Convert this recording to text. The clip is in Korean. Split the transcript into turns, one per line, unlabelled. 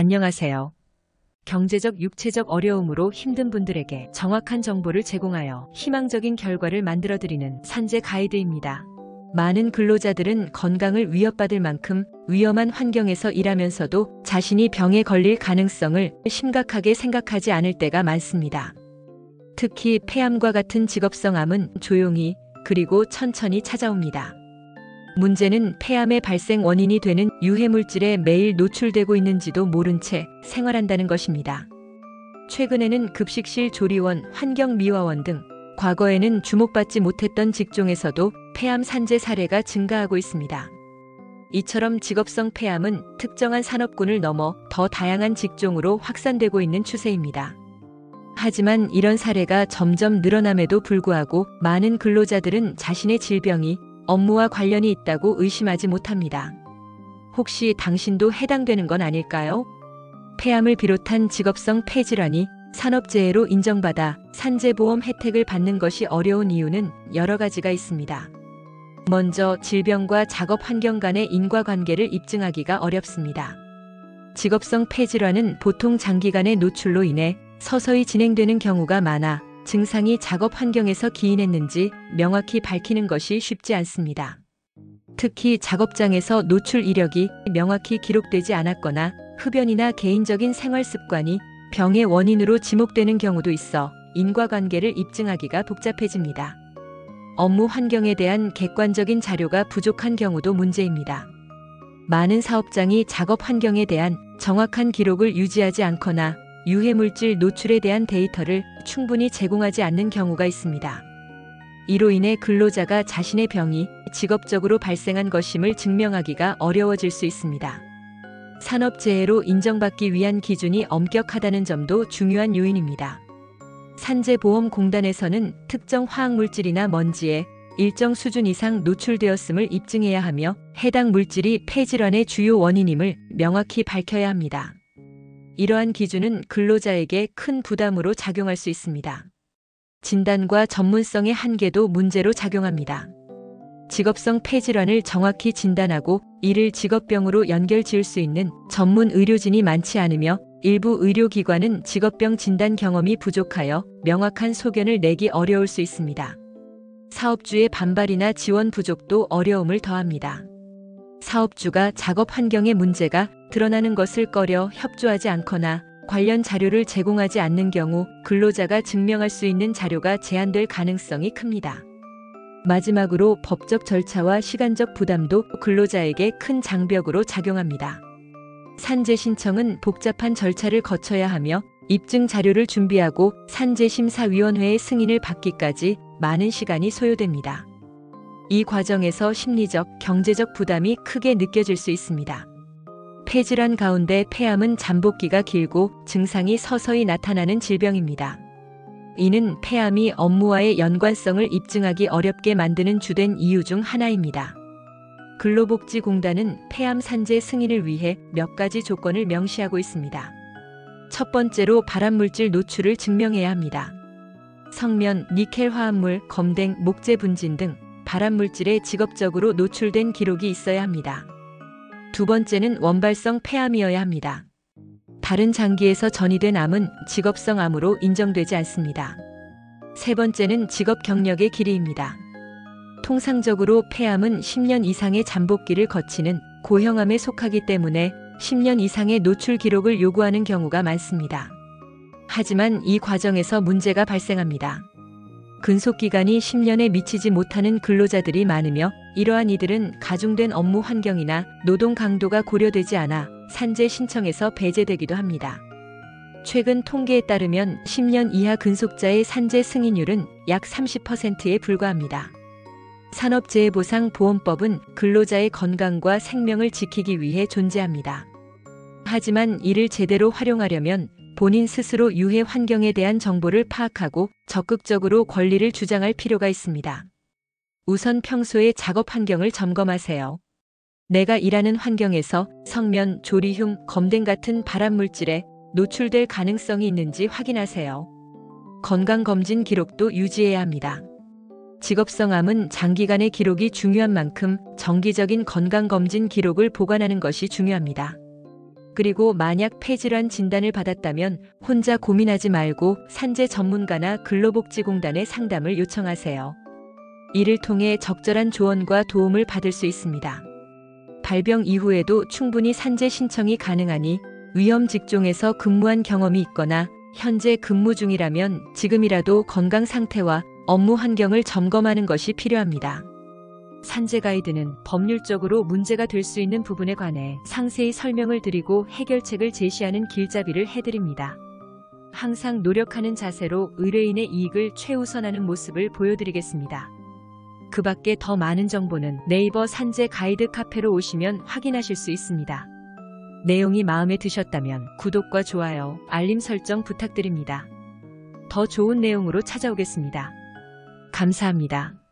안녕하세요. 경제적, 육체적 어려움으로 힘든 분들에게 정확한 정보를 제공하여 희망적인 결과를 만들어드리는 산재 가이드입니다. 많은 근로자들은 건강을 위협받을 만큼 위험한 환경에서 일하면서도 자신이 병에 걸릴 가능성을 심각하게 생각하지 않을 때가 많습니다. 특히 폐암과 같은 직업성 암은 조용히 그리고 천천히 찾아옵니다. 문제는 폐암의 발생 원인이 되는 유해물질에 매일 노출되고 있는지도 모른 채 생활한다는 것입니다. 최근에는 급식실 조리원, 환경미화원 등 과거에는 주목받지 못했던 직종에서도 폐암 산재 사례가 증가하고 있습니다. 이처럼 직업성 폐암은 특정한 산업군을 넘어 더 다양한 직종으로 확산되고 있는 추세입니다. 하지만 이런 사례가 점점 늘어남에도 불구하고 많은 근로자들은 자신의 질병이 업무와 관련이 있다고 의심하지 못합니다. 혹시 당신도 해당되는 건 아닐까요? 폐암을 비롯한 직업성 폐질환이 산업재해로 인정받아 산재보험 혜택을 받는 것이 어려운 이유는 여러 가지가 있습니다. 먼저 질병과 작업 환경 간의 인과관계를 입증하기가 어렵습니다. 직업성 폐질환은 보통 장기간의 노출로 인해 서서히 진행되는 경우가 많아 증상이 작업 환경에서 기인했는지 명확히 밝히는 것이 쉽지 않습니다. 특히 작업장에서 노출 이력이 명확히 기록되지 않았거나 흡연이나 개인적인 생활 습관이 병의 원인으로 지목되는 경우도 있어 인과관계를 입증하기가 복잡해집니다. 업무 환경에 대한 객관적인 자료가 부족한 경우도 문제입니다. 많은 사업장이 작업 환경에 대한 정확한 기록을 유지하지 않거나 유해물질 노출에 대한 데이터를 충분히 제공하지 않는 경우가 있습니다. 이로 인해 근로자가 자신의 병이 직업적으로 발생한 것임을 증명하기가 어려워질 수 있습니다. 산업재해로 인정받기 위한 기준이 엄격하다는 점도 중요한 요인입니다. 산재보험공단에서는 특정 화학물질이나 먼지에 일정 수준 이상 노출되었음을 입증해야 하며 해당 물질이 폐질환의 주요 원인임을 명확히 밝혀야 합니다. 이러한 기준은 근로자에게 큰 부담으로 작용할 수 있습니다. 진단과 전문성의 한계도 문제로 작용합니다. 직업성 폐질환을 정확히 진단하고 이를 직업병으로 연결 지을 수 있는 전문 의료진이 많지 않으며 일부 의료기관은 직업병 진단 경험이 부족하여 명확한 소견을 내기 어려울 수 있습니다. 사업주의 반발이나 지원 부족도 어려움을 더합니다. 사업주가 작업 환경의 문제가 드러나는 것을 꺼려 협조하지 않거나 관련 자료를 제공하지 않는 경우 근로자가 증명할 수 있는 자료가 제한될 가능성이 큽니다. 마지막으로 법적 절차와 시간적 부담도 근로자에게 큰 장벽으로 작용합니다. 산재 신청은 복잡한 절차를 거쳐야 하며 입증 자료를 준비하고 산재심사위원회의 승인을 받기까지 많은 시간이 소요됩니다. 이 과정에서 심리적, 경제적 부담이 크게 느껴질 수 있습니다. 폐질환 가운데 폐암은 잠복기가 길고 증상이 서서히 나타나는 질병입니다. 이는 폐암이 업무와의 연관성을 입증하기 어렵게 만드는 주된 이유 중 하나입니다. 근로복지공단은 폐암 산재 승인을 위해 몇 가지 조건을 명시하고 있습니다. 첫 번째로 발암물질 노출을 증명해야 합니다. 성면, 니켈 화합물, 검댕, 목재 분진 등 발암물질에 직업적으로 노출된 기록이 있어야 합니다. 두 번째는 원발성 폐암이어야 합니다. 다른 장기에서 전이된 암은 직업성 암으로 인정되지 않습니다. 세 번째는 직업 경력의 길이입니다. 통상적으로 폐암은 10년 이상의 잠복기를 거치는 고형암에 속하기 때문에 10년 이상의 노출 기록을 요구하는 경우가 많습니다. 하지만 이 과정에서 문제가 발생합니다. 근속기간이 10년에 미치지 못하는 근로자들이 많으며 이러한 이들은 가중된 업무 환경이나 노동 강도가 고려되지 않아 산재 신청에서 배제되기도 합니다. 최근 통계에 따르면 10년 이하 근속자의 산재 승인율은 약 30%에 불과합니다. 산업재해보상보험법은 근로자의 건강과 생명을 지키기 위해 존재합니다. 하지만 이를 제대로 활용하려면 본인 스스로 유해 환경에 대한 정보를 파악하고 적극적으로 권리를 주장할 필요가 있습니다. 우선 평소의 작업 환경을 점검하세요. 내가 일하는 환경에서 성면, 조리흉, 검댕 같은 발암물질에 노출될 가능성이 있는지 확인하세요. 건강검진 기록도 유지해야 합니다. 직업성 암은 장기간의 기록이 중요한 만큼 정기적인 건강검진 기록을 보관하는 것이 중요합니다. 그리고 만약 폐질환 진단을 받았다면 혼자 고민하지 말고 산재 전문가나 근로복지공단에 상담을 요청하세요. 이를 통해 적절한 조언과 도움을 받을 수 있습니다. 발병 이후에도 충분히 산재 신청이 가능하니 위험 직종에서 근무한 경험이 있거나 현재 근무 중이라면 지금이라도 건강 상태와 업무 환경을 점검하는 것이 필요합니다. 산재 가이드는 법률적으로 문제가 될 수 있는 부분에 관해 상세히 설명을 드리고 해결책을 제시하는 길잡이를 해드립니다. 항상 노력하는 자세로 의뢰인의 이익을 최우선하는 모습을 보여드리겠습니다. 그 밖에 더 많은 정보는 네이버 산재 가이드 카페로 오시면 확인하실 수 있습니다. 내용이 마음에 드셨다면 구독과 좋아요, 알림 설정 부탁드립니다. 더 좋은 내용으로 찾아오겠습니다. 감사합니다.